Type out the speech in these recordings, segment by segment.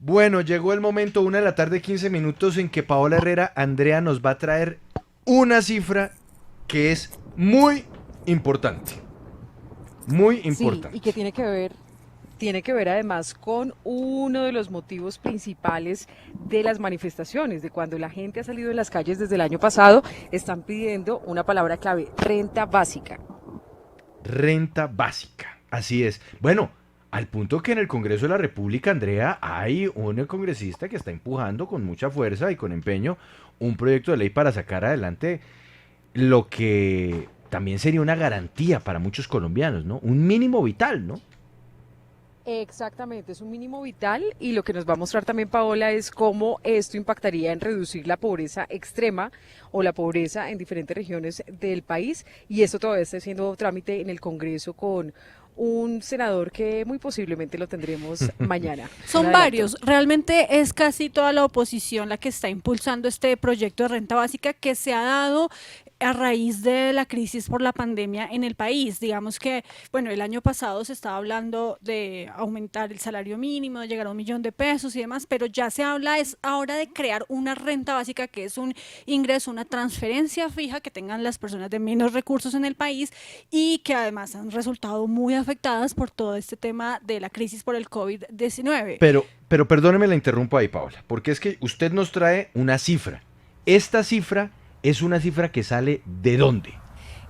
Bueno, llegó el momento, 1 de la tarde, 15 minutos, en que Paola Herrera Andrea nos va a traer una cifra que es muy importante. Muy Sí, y que importante. tiene que ver además con uno de los motivos principales de las manifestaciones, de cuando la gente ha salido de las calles desde el año pasado, están pidiendo una palabra clave, renta básica. Renta básica. Así es. Bueno, al punto que en el Congreso de la República, Andrea, hay un congresista que está empujando con mucha fuerza y con empeño un proyecto de ley para sacar adelante lo que también sería una garantía para muchos colombianos, ¿no? Un mínimo vital, ¿no? Exactamente, es un mínimo vital y lo que nos va a mostrar también Paola es cómo esto impactaría en reducir la pobreza extrema o la pobreza en diferentes regiones del país y esto todavía está haciendo trámite en el Congreso con un senador que muy posiblemente lo tendremos mañana. Un Son adelanto. varios. Realmente es casi toda la oposición la que está impulsando este proyecto de renta básica que se ha dado a raíz de la crisis por la pandemia en el país. Digamos que, bueno, el año pasado se estaba hablando de aumentar el salario mínimo, de llegar a 1 millón de pesos y demás, pero ya se habla es ahora de crear una renta básica que es un ingreso, una transferencia fija que tengan las personas de menos recursos en el país y que además han resultado muy afectadas por todo este tema de la crisis por el COVID-19. Pero perdóneme, la interrumpo ahí, Paola, porque es que usted nos trae una cifra. Esta cifra es una cifra que sale ¿de dónde?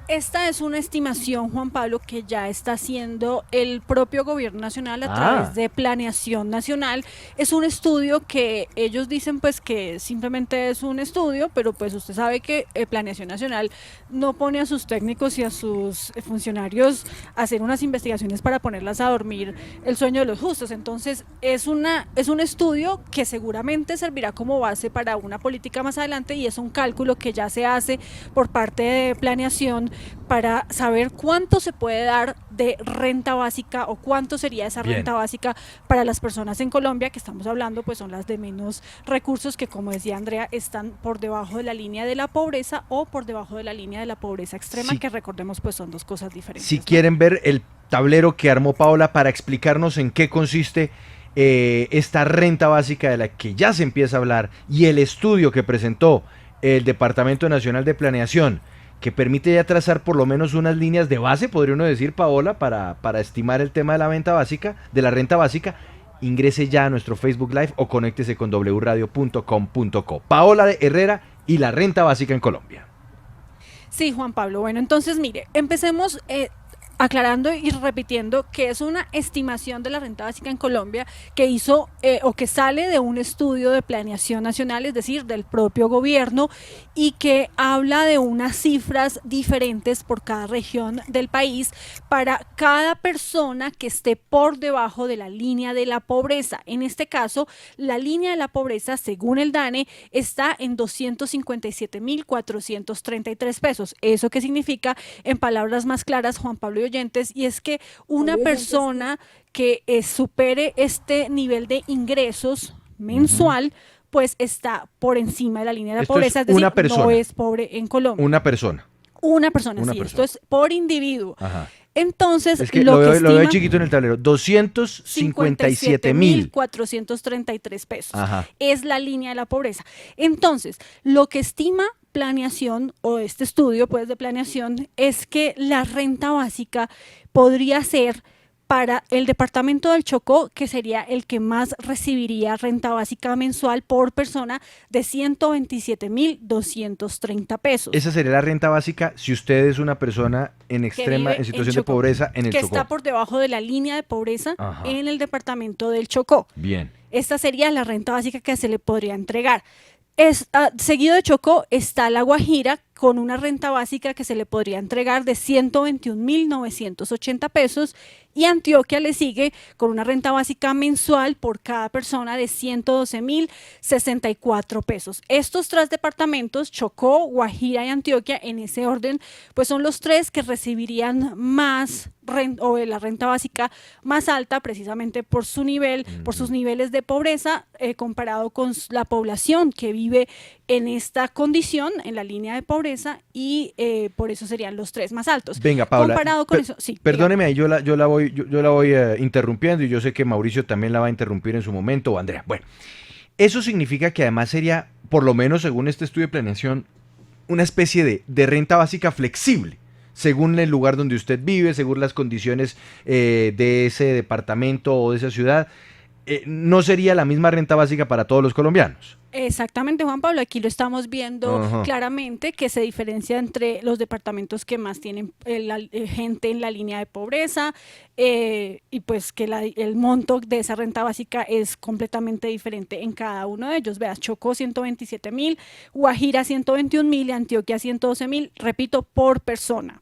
Esta es una estimación, Juan Pablo, que ya está haciendo el propio gobierno nacional a través Ah, de Planeación Nacional. Es un estudio que ellos dicen pues que simplemente es un estudio, pero pues usted sabe que Planeación Nacional no pone a sus técnicos y a sus funcionarios a hacer unas investigaciones para ponerlas a dormir el sueño de los justos. Entonces es un estudio que seguramente servirá como base para una política más adelante y es un cálculo que ya se hace por parte de Planeación para saber cuánto se puede dar de renta básica o cuánto sería esa bien. renta básica para las personas en Colombia, que estamos hablando, pues son las de menos recursos, que como decía Andrea, están por debajo de la línea de la pobreza o por debajo de la línea de la pobreza extrema, Si, que recordemos pues son dos cosas si diferentes, ¿no? quieren ver el tablero que armó Paola para explicarnos en qué consiste esta renta básica de la que ya se empieza a hablar y el estudio que presentó el Departamento Nacional de Planeación, que permite ya trazar por lo menos unas líneas de base, podría uno decir, Paola, para estimar el tema de la venta básica, de la renta básica, ingrese ya a nuestro Facebook Live o conéctese con wradio.com.co. Paola de Herrera y la renta básica en Colombia. Sí, Juan Pablo. Bueno, entonces mire, empecemos aclarando y repitiendo que es una estimación de la renta básica en Colombia que hizo o que sale de un estudio de planeación nacional, es decir, del propio gobierno, y que habla de unas cifras diferentes por cada región del país para cada persona que esté por debajo de la línea de la pobreza. En este caso, la línea de la pobreza, según el DANE, está en 257.433 pesos. ¿Eso qué significa? En palabras más claras, Juan Pablo y oyentes, y es que una persona que supere este nivel de ingresos Ujú. mensual, pues está por encima de la línea de la Esto es pobreza, es decir, una no persona. es pobre en Colombia. Una persona. Una persona, Una sí, esto persona. es por individuo. Ajá. Entonces, Es que lo que lo veo ahí estima chiquito en el tablero. Doscientos cincuenta cincuenta y y siete siete mil mil. cuatrocientos treinta y tres pesos. Ajá. Es la línea de la pobreza. Entonces, lo que estima planeación o este estudio pues de planeación es que la renta básica podría ser para el departamento del Chocó, que sería el que más recibiría renta básica mensual por persona de 127.230 pesos, Esa sería la renta básica si usted es una persona que en vive en situación de Chocó, pobreza en el que está Chocó. por debajo de la línea de pobreza Ajá. en el departamento del Chocó. Bien. Esta sería la renta básica que se le podría entregar. Seguido de Chocó está La Guajira con una renta básica que se le podría entregar de 121.980 pesos y Antioquia le sigue con una renta básica mensual por cada persona de 112.064 pesos. Estos tres departamentos, Chocó, Guajira y Antioquia, en ese orden, pues son los tres que recibirían más o la renta básica más alta precisamente por su nivel, por sus niveles de pobreza comparado con la población que vive en esta condición, en la línea de pobreza pobreza y por eso serían los 3 más altos. Venga, Paula, comparado con eso, sí, perdóneme ahí, yo la voy interrumpiendo y yo sé que Mauricio también la va a interrumpir en su momento, o Andrea. Bueno, eso significa que además sería, por lo menos según este estudio de planeación, una especie de renta básica flexible, según el lugar donde usted vive, según las condiciones de ese departamento o de esa ciudad. No sería la misma renta básica para todos los colombianos. Exactamente, Juan Pablo, aquí lo estamos viendo Ajá. claramente que se diferencia entre los departamentos que más tienen gente en la línea de pobreza y pues que el monto de esa renta básica es completamente diferente en cada uno de ellos. Veas, Chocó 127.000, Guajira 121.000 y Antioquia 112.000, repito, por persona.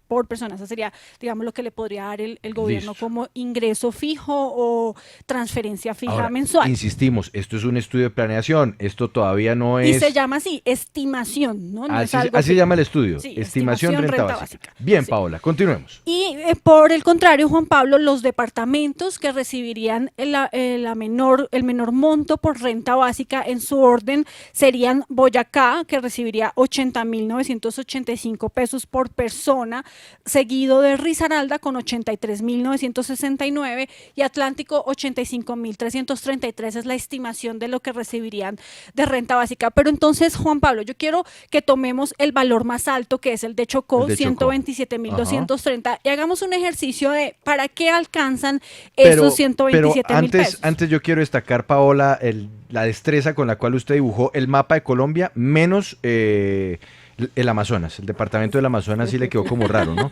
Esa sería, digamos, lo que le podría dar el gobierno Listo. como ingreso fijo o transferencia fija Ahora, mensual. insistimos, esto es un estudio de planeación, esto todavía no Y es... se llama así, estimación, ¿no? No es Así, algo así se fijo. llama el estudio, Sí, estimación estimación, renta básica. Bien, Sí. Paola, continuemos. Y por el contrario, Juan Pablo, los departamentos que recibirían el menor monto por renta básica en su orden serían Boyacá, que recibiría 80.985 pesos por persona, seguido de Risaralda con 83.969 y Atlántico 85.333 es la estimación de lo que recibirían de renta básica. Pero entonces, Juan Pablo, yo quiero que tomemos el valor más alto, que es el de Chocó, El de Chocó. 127.230, y hagamos un ejercicio de para qué alcanzan Pero, esos 127.000 pesos. antes yo quiero destacar, Paola, la destreza con la cual usted dibujó el mapa de Colombia, menos el Amazonas. El departamento del Amazonas sí le quedó como raro, ¿no?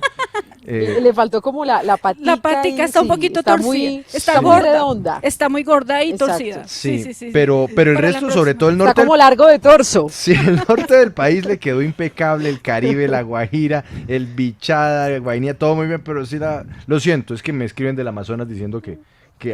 Le faltó como la patica. La patica está un poquito torcida, Está muy redonda. Está muy gorda y Exacto. torcida. Sí, pero el Para la resto, sobre próxima. todo el Está norte... como largo de torso. Sí, el norte del país le quedó impecable, el Caribe, la Guajira, el Bichada, la Guainía, todo muy bien, pero sí lo siento, es que me escriben del Amazonas diciendo que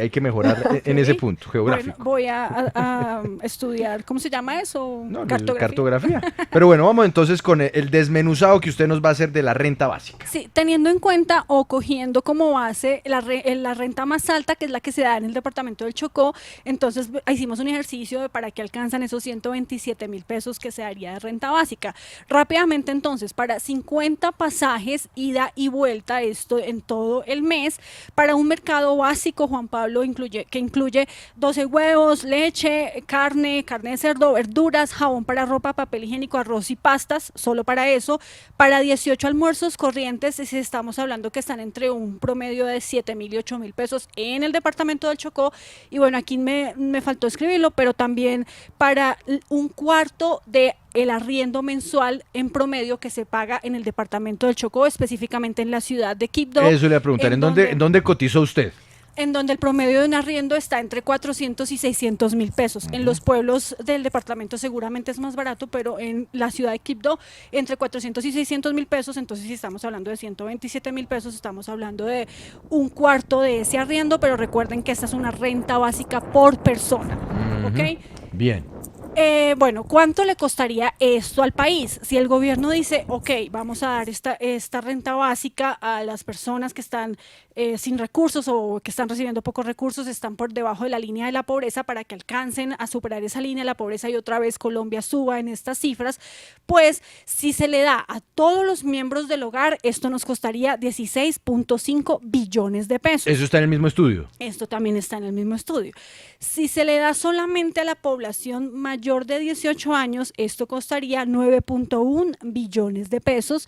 hay que mejorar en ese punto geográfico. Bueno, voy a estudiar, ¿cómo se llama eso? No, Cartografía. Pero bueno, vamos entonces con el desmenuzado que usted nos va a hacer de la renta básica. Sí, teniendo en cuenta o cogiendo como base la renta más alta, que es la que se da en el departamento del Chocó, entonces hicimos un ejercicio de para qué alcanzan esos 127.000 pesos que se daría de renta básica. Rápidamente entonces, para 50 pasajes, ida y vuelta, esto en todo el mes, para un mercado básico, Juan Pablo, que incluye 12 huevos, leche, carne de cerdo, verduras, jabón para ropa, papel higiénico, arroz y pastas, solo para eso. Para 18 almuerzos corrientes, estamos hablando que están entre un promedio de 7.000 y 8.000 pesos en el departamento del Chocó. Y bueno, aquí me faltó escribirlo, pero también para un cuarto de el arriendo mensual en promedio que se paga en el departamento del Chocó, específicamente en la ciudad de Quibdó. Eso le voy a preguntar, ¿en dónde cotizó usted? En donde el promedio de un arriendo está entre 400 y 600.000 pesos. En los pueblos del departamento seguramente es más barato, pero en la ciudad de Quibdó, entre 400 y 600.000 pesos, entonces si estamos hablando de 127.000 pesos, estamos hablando de un cuarto de ese arriendo, pero recuerden que esta es una renta básica por persona, ¿ok? Bien. Bueno, ¿cuánto le costaría esto al país? Si el gobierno dice, ok, vamos a dar esta renta básica a las personas que están sin recursos o que están recibiendo pocos recursos, están por debajo de la línea de la pobreza para que alcancen a superar esa línea de la pobreza y otra vez Colombia suba en estas cifras, pues si se le da a todos los miembros del hogar, esto nos costaría 16.5 billones de pesos. Eso está en el mismo estudio. Esto también está en el mismo estudio. Si se le da solamente a la población mayor de 18 años, esto costaría 9.1 billones de pesos.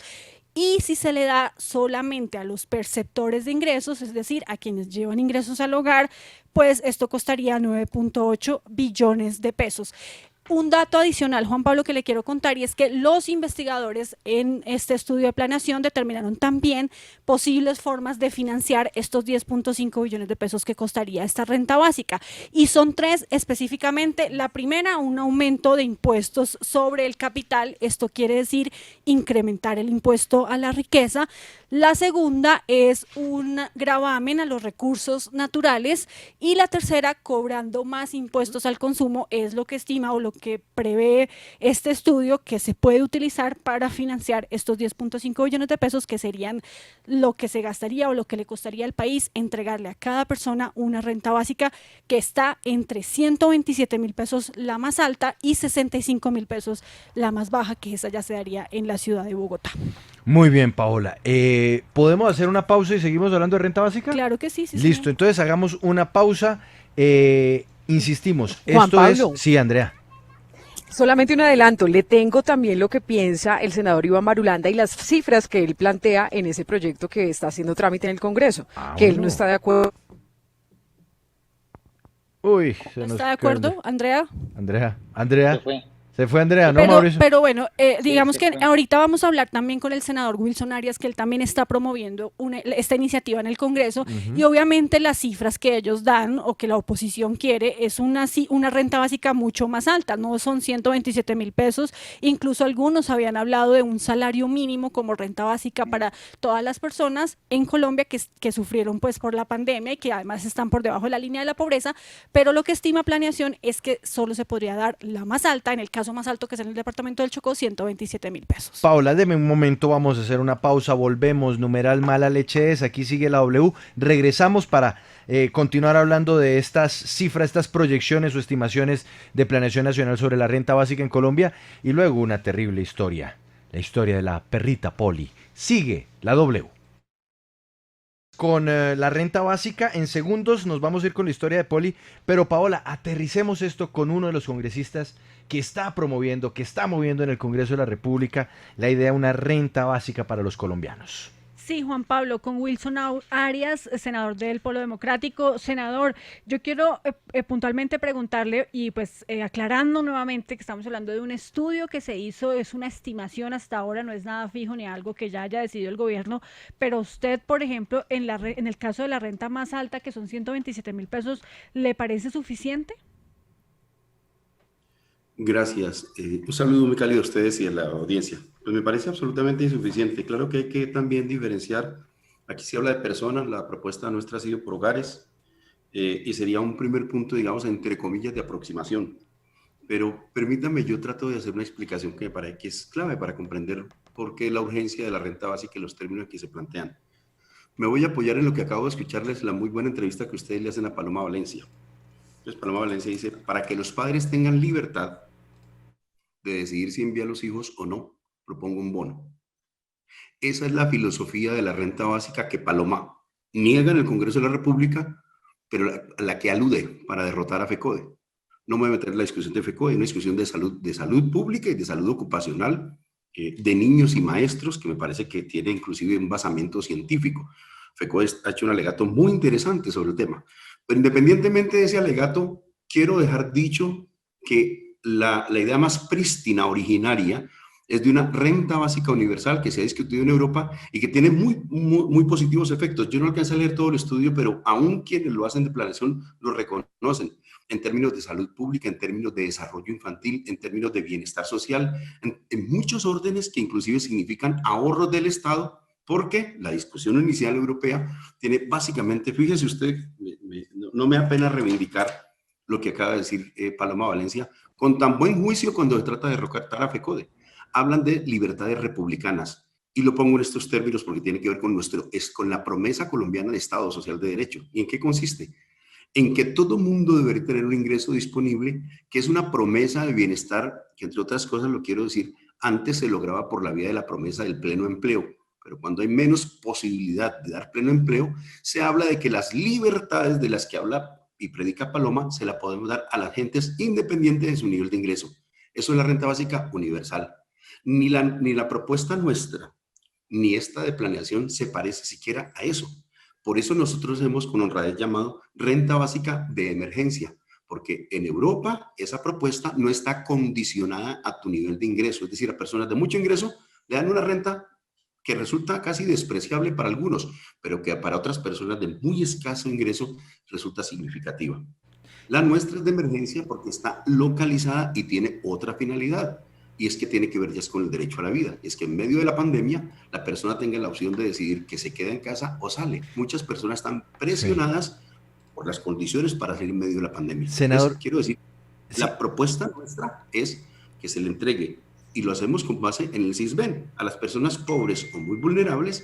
Y si se le da solamente a los perceptores de ingresos, es decir, a quienes llevan ingresos al hogar, pues esto costaría 9.8 billones de pesos. Un dato adicional, Juan Pablo, que le quiero contar, y es que los investigadores en este estudio de planeación determinaron también posibles formas de financiar estos 10.5 billones de pesos que costaría esta renta básica. Y son 3 específicamente. La primera, un aumento de impuestos sobre el capital. Esto quiere decir incrementar el impuesto a la riqueza. La segunda es un gravamen a los recursos naturales y la tercera, cobrando más impuestos al consumo, es lo que estima o lo que prevé este estudio que se puede utilizar para financiar estos 10.5 billones de pesos, que serían lo que se gastaría o lo que le costaría al país entregarle a cada persona una renta básica que está entre 127.000 pesos la más alta y 65.000 pesos la más baja, que esa ya se daría en la ciudad de Bogotá. Muy bien, Paola. ¿Podemos hacer una pausa y seguimos hablando de renta básica? Claro que sí, sí, Listo, señor. entonces hagamos una pausa. Insistimos, Juan esto es... Pablo. Sí, Andrea. Solamente un adelanto, le tengo también lo que piensa el senador Iván Marulanda y las cifras que él plantea en ese proyecto que está haciendo trámite en el Congreso, que él no Bueno. está de acuerdo. Uy, se ¿No nos está de quedó acuerdo, Andrea? Andrea. Se fue. Se fue Andrea, ¿no, Pero, Mauricio? pero bueno, Sí, digamos se que fue. ahorita vamos a hablar también con el senador Wilson Arias, que él también está promoviendo esta iniciativa en el Congreso, y obviamente las cifras que ellos dan o que la oposición quiere es una renta básica mucho más alta, no son 127.000 pesos, incluso algunos habían hablado de un salario mínimo como renta básica para todas las personas en Colombia que sufrieron pues por la pandemia y que además están por debajo de la línea de la pobreza, pero lo que estima Planeación es que solo se podría dar la más alta, en el caso más alto que es en el departamento del Chocó, 127.000 pesos. Paola, deme un momento, vamos a hacer una pausa, volvemos, numeral mala leche es, aquí sigue la W, regresamos para continuar hablando de estas cifras, estas proyecciones o estimaciones de Planeación Nacional sobre la renta básica en Colombia y luego una terrible historia, la historia de la perrita Poli. Sigue la W. Con la renta básica, en segundos nos vamos a ir con la historia de Poli, pero Paola, aterricemos esto con uno de los congresistas que está promoviendo, que está moviendo en el Congreso de la República la idea de una renta básica para los colombianos. Sí, Juan Pablo, con Wilson Arias, senador del Polo Democrático. Senador, yo quiero puntualmente preguntarle y pues aclarando nuevamente que estamos hablando de un estudio que se hizo, es una estimación hasta ahora, no es nada fijo ni algo que ya haya decidido el gobierno, pero usted, por ejemplo, en el caso de la renta más alta, que son 127.000 pesos, ¿le parece suficiente? Gracias. Un saludo muy cálido a ustedes y a la audiencia. Pues me parece absolutamente insuficiente. Claro que hay que también diferenciar. Aquí se habla de personas, la propuesta nuestra ha sido por hogares y sería un primer punto, digamos, entre comillas, de aproximación. Pero permítame, yo trato de hacer una explicación que me parece que es clave para comprender por qué la urgencia de la renta básica y los términos que se plantean. Me voy a apoyar en lo que acabo de escucharles, la muy buena entrevista que ustedes le hacen a Paloma Valencia. Entonces, Paloma Valencia dice, para que los padres tengan libertad de decidir si envía a los hijos o no, propongo un bono. Esa es la filosofía de la renta básica que Paloma niega en el Congreso de la República, pero a la que alude para derrotar a FECODE. No me voy a meter en la discusión de FECODE, una discusión de salud pública y de salud ocupacional, de niños y maestros, que me parece que tiene inclusive un basamento científico. FECODE ha hecho un alegato muy interesante sobre el tema. Pero independientemente de ese alegato, quiero dejar dicho que la idea más prístina, originaria, es de una renta básica universal que se ha discutido en Europa y que tiene muy positivos efectos. Yo no alcancé a leer todo el estudio, pero aún quienes lo hacen de planeación lo reconocen en términos de salud pública, en términos de desarrollo infantil, en términos de bienestar social, en muchos órdenes que inclusive significan ahorros del Estado, porque la discusión inicial europea tiene básicamente, fíjese usted, no me da pena reivindicar lo que acaba de decir Paloma Valencia, con tan buen juicio cuando se trata de derrocar a FECODE. Hablan de libertades republicanas, y lo pongo en estos términos porque tiene que ver con con la promesa colombiana de Estado Social de Derecho. ¿Y en qué consiste? En que todo mundo debería tener un ingreso disponible, que es una promesa de bienestar, que entre otras cosas, lo quiero decir, antes se lograba por la vía de la promesa del pleno empleo, pero cuando hay menos posibilidad de dar pleno empleo, se habla de que las libertades de las que habla y predica Paloma se la podemos dar a las gentes independiente de su nivel de ingreso. Eso es la renta básica universal. Ni la propuesta nuestra, ni esta de planeación se parece siquiera a eso. Por eso nosotros hemos con honradez llamado renta básica de emergencia, porque en Europa esa propuesta no está condicionada a tu nivel de ingreso, es decir, a personas de mucho ingreso le dan una renta que resulta casi despreciable para algunos, pero que para otras personas de muy escaso ingreso resulta significativa. La nuestra es de emergencia porque está localizada y tiene otra finalidad, y es que tiene que ver ya con el derecho a la vida. Es que en medio de la pandemia la persona tenga la opción de decidir que se queda en casa o sale. Muchas personas están Sí. presionadas por las condiciones para salir en medio de la pandemia. Senador, Entonces, quiero decir, sí, la propuesta nuestra es que se le entregue, y lo hacemos con base en el CISBEN, a las personas pobres o muy vulnerables,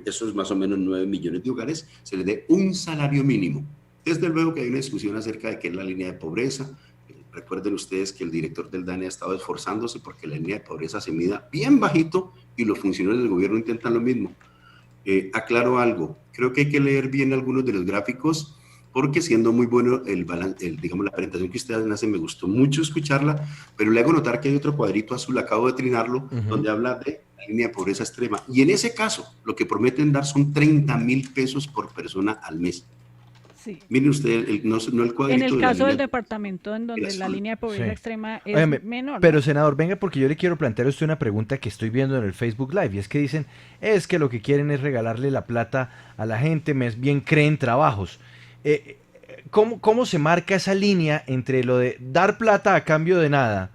esos más o menos 9 millones de hogares, se les dé un salario mínimo. Desde luego que hay una discusión acerca de qué es la línea de pobreza. Recuerden ustedes que el director del DANE ha estado esforzándose porque la línea de pobreza se mida bien bajito y los funcionarios del gobierno intentan lo mismo. Aclaro algo, creo que hay que leer bien algunos de los gráficos porque siendo muy bueno digamos, la presentación que ustedes hacen, me gustó mucho escucharla, pero le hago notar que hay otro cuadrito azul, acabo de trinarlo, donde habla de la línea de pobreza extrema. Y en ese caso, lo que prometen dar son 30.000 pesos por persona al mes. Sí. Miren ustedes, no el cuadrito En el de la caso del línea, departamento en donde la azul. línea de pobreza sí. extrema es Óigame, menor, pero ¿no? senador, venga, porque yo le quiero plantear a usted una pregunta que estoy viendo en el Facebook Live, y es que dicen, es que lo que quieren es regalarle la plata a la gente, más bien creen trabajos. ¿Cómo se marca esa línea entre lo de dar plata a cambio de nada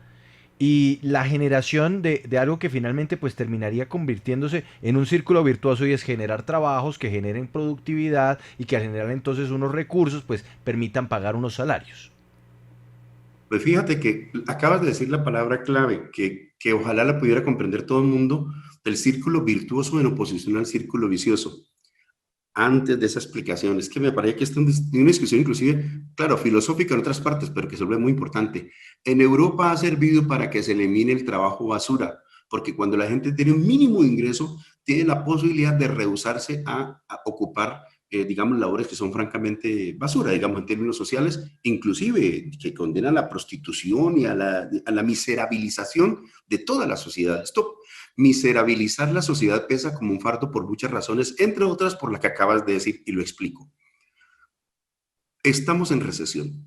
y la generación de algo que finalmente pues terminaría convirtiéndose en un círculo virtuoso, y es generar trabajos que generen productividad y que al generar entonces unos recursos pues permitan pagar unos salarios? Pues fíjate que acabas de decir la palabra clave, que ojalá la pudiera comprender todo el mundo, del círculo virtuoso en oposición al círculo vicioso. Antes de esa explicación, es que me parece que esta es una discusión inclusive, claro, filosófica en otras partes, pero que se vuelve muy importante. En Europa ha servido para que se elimine el trabajo basura, porque cuando la gente tiene un mínimo de ingreso, tiene la posibilidad de rehusarse a ocupar, digamos, labores que son francamente basura, digamos, en términos sociales, inclusive que condenan a la prostitución y a la miserabilización de toda la sociedad. Esto miserabilizar la sociedad pesa como un fardo por muchas razones, entre otras por la que acabas de decir, y lo explico. Estamos en recesión.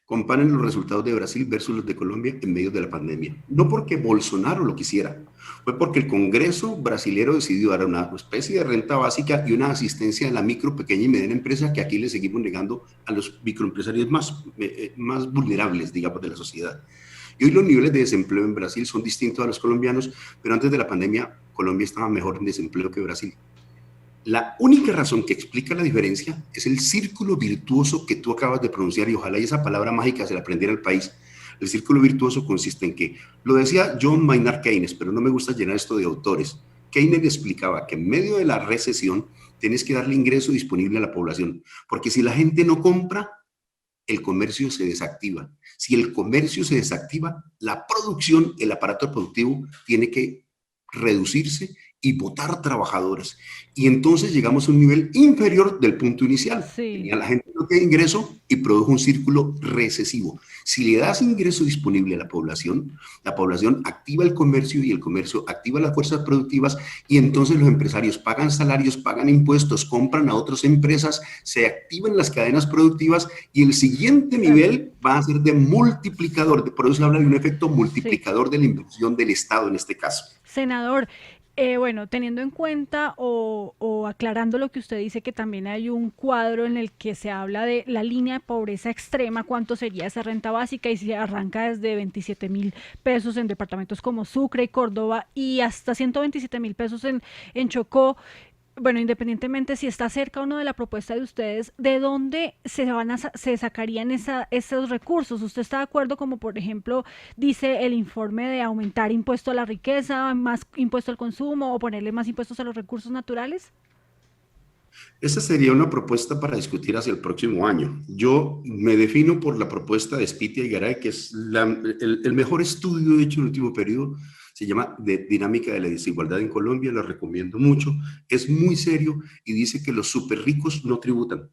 Comparen los resultados de Brasil versus los de Colombia en medio de la pandemia. No porque Bolsonaro lo quisiera, fue porque el Congreso brasilero decidió dar una especie de renta básica y una asistencia a la micro, pequeña y mediana empresa que aquí le seguimos negando a los microempresarios más vulnerables, digamos, de la sociedad. Y hoy los niveles de desempleo en Brasil son distintos a los colombianos, pero antes de la pandemia Colombia estaba mejor en desempleo que Brasil. La única razón que explica la diferencia es el círculo virtuoso que tú acabas de pronunciar, y ojalá esa palabra mágica se la aprendiera el país. El círculo virtuoso consiste en que, lo decía John Maynard Keynes, pero no me gusta llenar esto de autores. Keynes explicaba que en medio de la recesión tienes que darle ingreso disponible a la población, porque si la gente no compra, el comercio se desactiva. Si el comercio se desactiva, la producción, el aparato productivo tiene que reducirse y botar trabajadores. Y entonces llegamos a un nivel inferior del punto inicial. Sí. Tenía la gente no tiene ingreso y produjo un círculo recesivo. Si le das ingreso disponible a la población activa el comercio y el comercio activa las fuerzas productivas, y entonces los empresarios pagan salarios, pagan impuestos, compran a otras empresas, se activan las cadenas productivas, y el siguiente nivel va a ser de multiplicador. Por eso se habla de un efecto multiplicador de la inversión del Estado en este caso. Senador, bueno, teniendo en cuenta o aclarando lo que usted dice, que también hay un cuadro en el que se habla de la línea de pobreza extrema, cuánto sería esa renta básica, y se arranca desde 27.000 pesos en departamentos como Sucre y Córdoba y hasta 127.000 pesos en Chocó. Bueno, independientemente si está cerca o no de la propuesta de ustedes, ¿de dónde se sacarían esos recursos? ¿Usted está de acuerdo, como por ejemplo dice el informe, de aumentar impuesto a la riqueza, más impuesto al consumo o ponerle más impuestos a los recursos naturales? Esa sería una propuesta para discutir hacia el próximo año. Yo me defino por la propuesta de Spitia y Garay, que es el mejor estudio hecho en el último periodo. Se llama Dinámica de la Desigualdad en Colombia, lo recomiendo mucho. Es muy serio y dice que los súper ricos no tributan.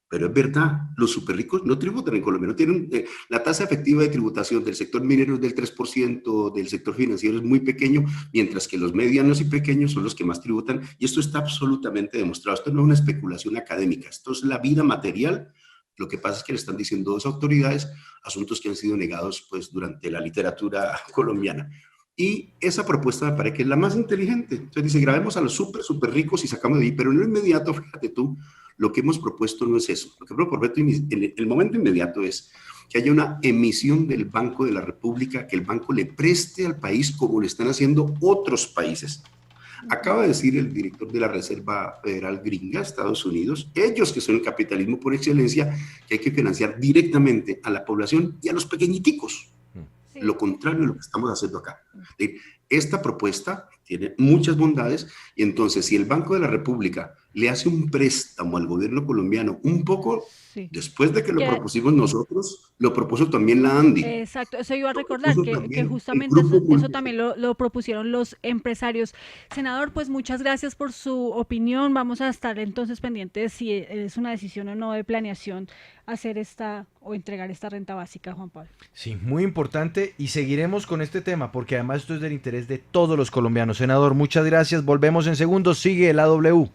Pero es verdad, los súper ricos no tributan en Colombia, no tienen, la tasa efectiva de tributación del sector minero es del 3%, del sector financiero es muy pequeño, mientras que los medianos y pequeños son los que más tributan, y esto está absolutamente demostrado. Esto no es una especulación académica, esto es la vida material. Lo que pasa es que le están diciendo dos autoridades asuntos que han sido negados pues, durante la literatura colombiana. Y esa propuesta me parece que es la más inteligente. Entonces dice, grabemos a los súper ricos y sacamos de ahí, pero en lo inmediato, fíjate tú, lo que hemos propuesto no es eso. Lo que hemos propuesto en el momento inmediato es que haya una emisión del Banco de la República, que el banco le preste al país como lo están haciendo otros países. Acaba de decir el director de la Reserva Federal gringa, Estados Unidos, ellos que son el capitalismo por excelencia, que hay que financiar directamente a la población y a los pequeñiticos. Sí. Lo contrario de lo que estamos haciendo acá. Esta propuesta tiene muchas bondades y entonces si el Banco de la República le hace un préstamo al gobierno colombiano un poco, Sí. después de que lo Que- propusimos nosotros, lo propuso también la ANDI. Exacto, eso iba a recordar, Propuso que también el justamente Grupo eso Multi. también lo propusieron los empresarios. Senador, pues muchas gracias por su opinión. Vamos a estar entonces pendientes si es una decisión o no de planeación hacer esta o entregar esta renta básica, Juan Pablo. Sí, muy importante y seguiremos con este tema porque además esto es del interés de todos los colombianos. Senador, muchas gracias. Volvemos en segundos. Sigue la W.